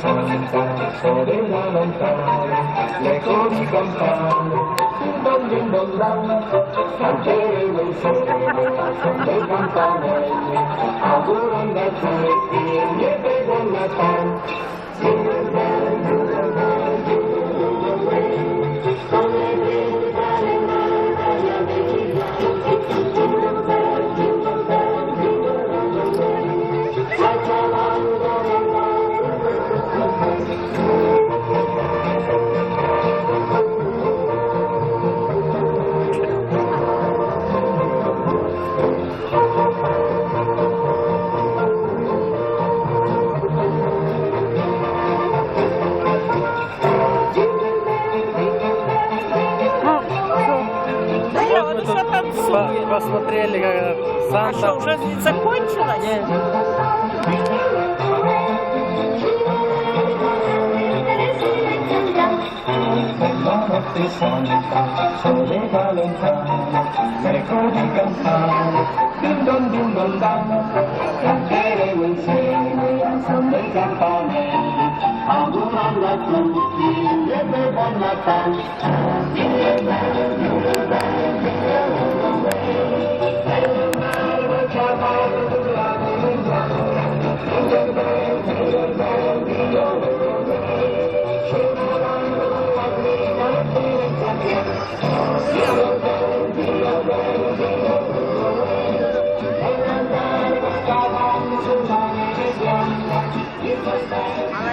Santa, sobre la ventana, le cogí campana, don din don dan, cantere del sole, de campanelle, auguran da tutti, niente buon Natale. Jingle bell, jingle bell, jingle way, con le grida dalle mani agli amici bianchi. Jingle bell, jingle bell, jingle all the way, saltando nel mare. Посмотрели, как Санта... А что, уже закончилось? Нет. Notte santa, sole valentano, l'eco di campane, din don dan, canteremo insieme, son dei campanelli, augurando a tutti, lieve buon Natale. Jingle bell, jingle bell, jingle all the way, jingle bell, cavallo durante l'inverno, jingle bell, jingle bell, jingle all the way. Jingle bell,